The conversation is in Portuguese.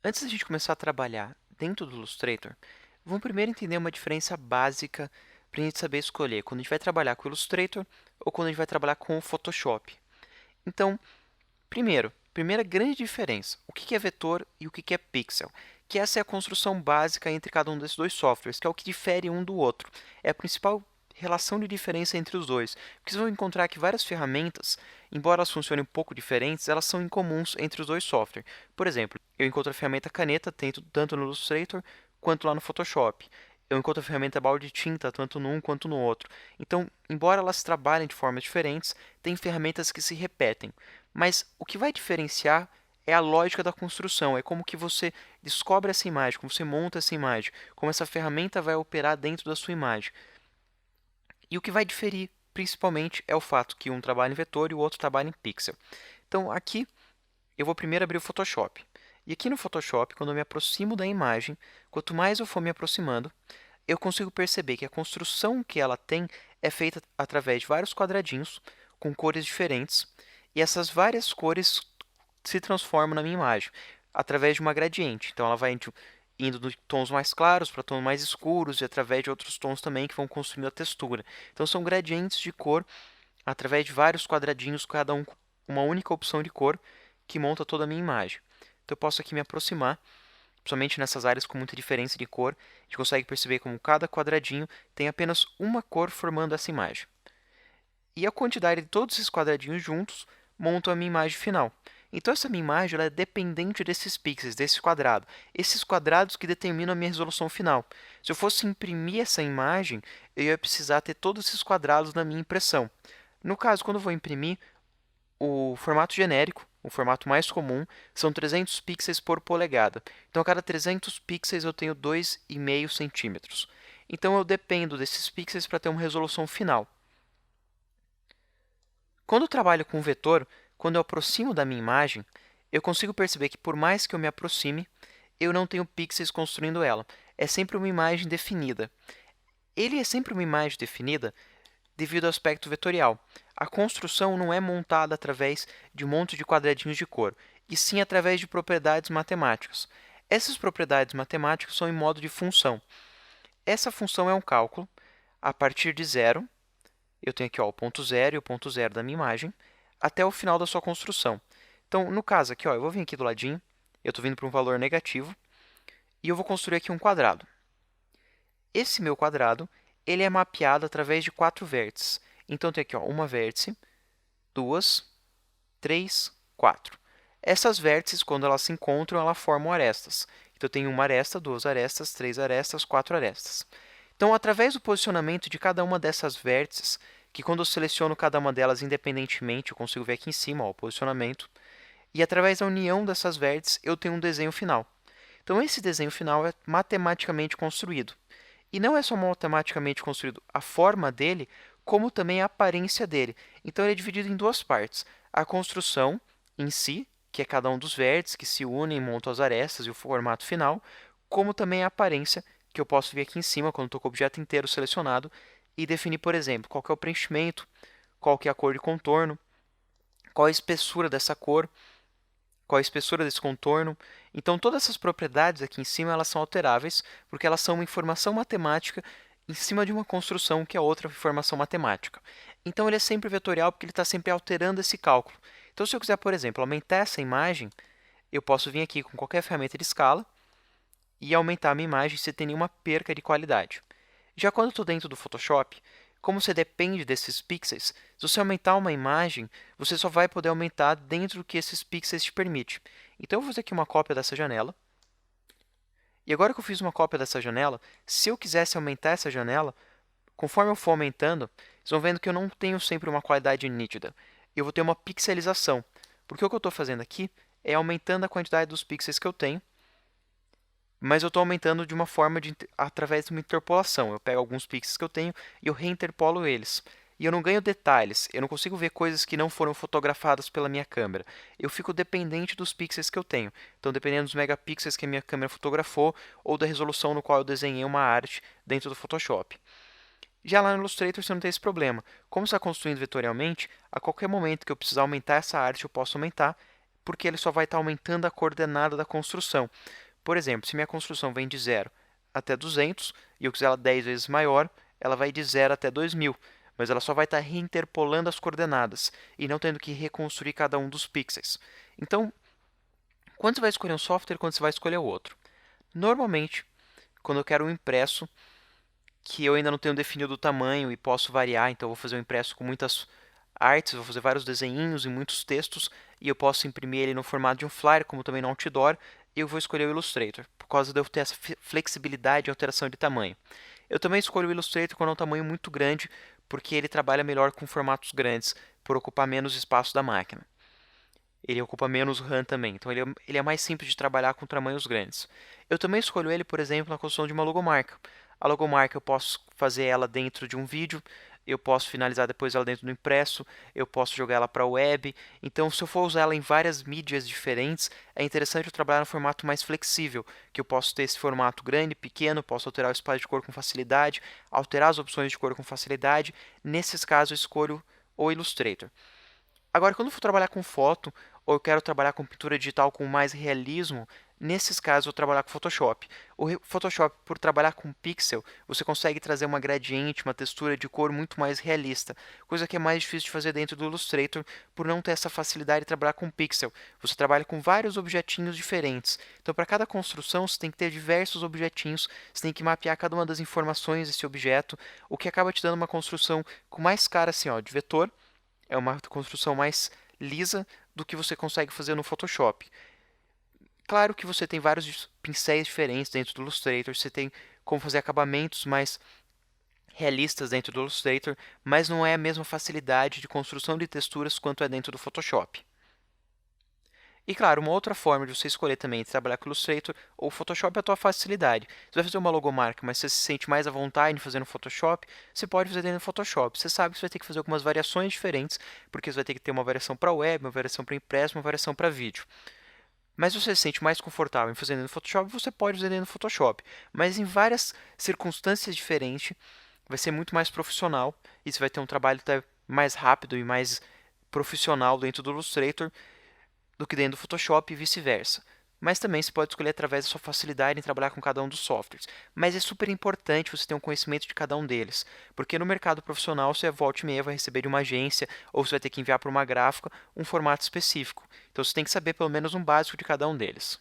Antes da gente começar a trabalhar dentro do Illustrator, vamos primeiro entender uma diferença básica para a gente saber escolher quando a gente vai trabalhar com o Illustrator ou quando a gente vai trabalhar com o Photoshop. Então, primeira grande diferença, o que é vetor e o que é pixel? Que essa é a construção básica entre cada um desses dois softwares, que é o que difere um do outro. É a principal relação de diferença entre os dois, porque vocês vão encontrar que várias ferramentas, embora elas funcionem um pouco diferentes, elas são incomuns entre os dois softwares. Por exemplo, eu encontro a ferramenta caneta tanto no Illustrator quanto lá no Photoshop. Eu encontro a ferramenta balde de tinta tanto no um quanto no outro. Então, embora elas trabalhem de formas diferentes, tem ferramentas que se repetem. Mas o que vai diferenciar é a lógica da construção, é como que você descobre essa imagem, como você monta essa imagem, como essa ferramenta vai operar dentro da sua imagem. E o que vai diferir, principalmente, é o fato que um trabalha em vetor e o outro trabalha em pixel. Então, aqui, eu vou primeiro abrir o Photoshop. E aqui no Photoshop, quando eu me aproximo da imagem, quanto mais eu for me aproximando, eu consigo perceber que a construção que ela tem é feita através de vários quadradinhos com cores diferentes, e essas várias cores se transformam na minha imagem através de uma gradiente. Então ela vai indo de tons mais claros para tons mais escuros e através de outros tons também que vão construindo a textura. Então são gradientes de cor através de vários quadradinhos, cada um com uma única opção de cor que monta toda a minha imagem. Então eu posso aqui me aproximar, principalmente nessas áreas com muita diferença de cor, a gente consegue perceber como cada quadradinho tem apenas uma cor formando essa imagem. E a quantidade de todos esses quadradinhos juntos montam a minha imagem final. Então essa minha imagem ela é dependente desses pixels, desse quadrado. Esses quadrados que determinam a minha resolução final. Se eu fosse imprimir essa imagem, eu ia precisar ter todos esses quadrados na minha impressão. No caso, quando eu vou imprimir, o formato genérico, o formato mais comum, são 300 pixels por polegada. Então, a cada 300 pixels eu tenho 2,5 centímetros. Então, eu dependo desses pixels para ter uma resolução final. Quando eu trabalho com vetor, quando eu aproximo da minha imagem, eu consigo perceber que por mais que eu me aproxime, eu não tenho pixels construindo ela. É sempre uma imagem definida. Ele é sempre uma imagem definida devido ao aspecto vetorial. A construção não é montada através de um monte de quadradinhos de cor, e sim através de propriedades matemáticas. Essas propriedades matemáticas são em modo de função. Essa função é um cálculo a partir de zero. Eu tenho aqui ó, o ponto zero e o ponto zero da minha imagem, até o final da sua construção. Então, no caso aqui, ó, eu vou vir aqui do ladinho, eu estou vindo para um valor negativo, e eu vou construir aqui um quadrado. Esse meu quadrado, ele é mapeado através de 4 vértices. Então, tem aqui ó, uma vértice, 2, 3, 4. Essas vértices, quando elas se encontram, elas formam arestas. Então, eu tenho uma aresta, 2 arestas, 3 arestas, 4 arestas. Então, através do posicionamento de cada uma dessas vértices, que quando eu seleciono cada uma delas independentemente, eu consigo ver aqui em cima ó, o posicionamento, e através da união dessas vértices, eu tenho um desenho final. Então, esse desenho final é matematicamente construído. E não é só matematicamente construído a forma dele, como também a aparência dele. Então, ele é dividido em duas partes. A construção em si, que é cada um dos vértices que se unem e montam as arestas e o formato final, como também a aparência, que eu posso ver aqui em cima, quando estou com o objeto inteiro selecionado, e definir, por exemplo, qual que é o preenchimento, qual que é a cor de contorno, qual a espessura dessa cor, qual a espessura desse contorno. Então, todas essas propriedades aqui em cima elas são alteráveis, porque elas são uma informação matemática em cima de uma construção que é outra informação matemática. Então, ele é sempre vetorial porque ele está sempre alterando esse cálculo. Então, se eu quiser, por exemplo, aumentar essa imagem, eu posso vir aqui com qualquer ferramenta de escala e aumentar a minha imagem sem ter nenhuma perca de qualidade. Já quando eu estou dentro do Photoshop, como você depende desses pixels, se você aumentar uma imagem, você só vai poder aumentar dentro do que esses pixels te permitem. Então eu vou fazer aqui uma cópia dessa janela. E agora que eu fiz uma cópia dessa janela, se eu quisesse aumentar essa janela, conforme eu for aumentando, vocês vão vendo que eu não tenho sempre uma qualidade nítida. Eu vou ter uma pixelização. Porque o que eu estou fazendo aqui é aumentando a quantidade dos pixels que eu tenho, mas eu estou aumentando de uma forma através de uma interpolação. Eu pego alguns pixels que eu tenho e eu reinterpolo eles. E eu não ganho detalhes, eu não consigo ver coisas que não foram fotografadas pela minha câmera. Eu fico dependente dos pixels que eu tenho. Então, dependendo dos megapixels que a minha câmera fotografou ou da resolução no qual eu desenhei uma arte dentro do Photoshop. Já lá no Illustrator você não tem esse problema. Como você está construindo vetorialmente, a qualquer momento que eu precisar aumentar essa arte, eu posso aumentar porque ele só vai estar aumentando a coordenada da construção. Por exemplo, se minha construção vem de 0 até 200 e eu quiser ela 10 vezes maior, ela vai de 0 até 2000, mas ela só vai estar reinterpolando as coordenadas e não tendo que reconstruir cada um dos pixels. Então, quando você vai escolher um software, quando você vai escolher o outro? Normalmente, quando eu quero um impresso que eu ainda não tenho definido o tamanho e posso variar, então eu vou fazer um impresso com muitas artes, vou fazer vários desenhinhos e muitos textos, e eu posso imprimir ele no formato de um flyer, como também no outdoor, e eu vou escolher o Illustrator, por causa de eu ter essa flexibilidade de alteração de tamanho. Eu também escolho o Illustrator quando é um tamanho muito grande, porque ele trabalha melhor com formatos grandes, por ocupar menos espaço da máquina. Ele ocupa menos RAM também, então ele é mais simples de trabalhar com tamanhos grandes. Eu também escolho ele, por exemplo, na construção de uma logomarca. A logomarca eu posso fazer ela dentro de um vídeo, eu posso finalizar depois ela dentro do impresso, eu posso jogar ela para a web. Então, se eu for usar ela em várias mídias diferentes, é interessante eu trabalhar no formato mais flexível, que eu posso ter esse formato grande, pequeno, posso alterar o espaço de cor com facilidade, alterar as opções de cor com facilidade. Nesses casos, eu escolho o Illustrator. Agora, quando eu for trabalhar com foto, ou eu quero trabalhar com pintura digital com mais realismo, nesses casos eu vou trabalhar com Photoshop. O Photoshop, por trabalhar com pixel, você consegue trazer uma gradiente, uma textura de cor muito mais realista, coisa que é mais difícil de fazer dentro do Illustrator, por não ter essa facilidade de trabalhar com pixel. Você trabalha com vários objetinhos diferentes. Então, para cada construção, você tem que ter diversos objetinhos, você tem que mapear cada uma das informações desse objeto, o que acaba te dando uma construção com mais cara assim, ó, de vetor. É uma construção mais lisa do que você consegue fazer no Photoshop. Claro que você tem vários pincéis diferentes dentro do Illustrator, você tem como fazer acabamentos mais realistas dentro do Illustrator, mas não é a mesma facilidade de construção de texturas quanto é dentro do Photoshop. E claro, uma outra forma de você escolher também trabalhar com Illustrator ou Photoshop é a tua facilidade. Você vai fazer uma logomarca, mas você se sente mais à vontade em fazer no Photoshop, você pode fazer dentro do Photoshop. Você sabe que você vai ter que fazer algumas variações diferentes, porque você vai ter que ter uma variação para web, uma variação para impresso, uma variação para vídeo. Mas você se sente mais confortável em fazer dentro do Photoshop, você pode fazer dentro do Photoshop. Mas em várias circunstâncias diferentes, vai ser muito mais profissional e você vai ter um trabalho até mais rápido e mais profissional dentro do Illustrator do que dentro do Photoshop e vice-versa. Mas também você pode escolher através da sua facilidade em trabalhar com cada um dos softwares. Mas é super importante você ter um conhecimento de cada um deles, porque no mercado profissional você volta e meia vai receber de uma agência ou você vai ter que enviar para uma gráfica um formato específico. Então você tem que saber pelo menos um básico de cada um deles.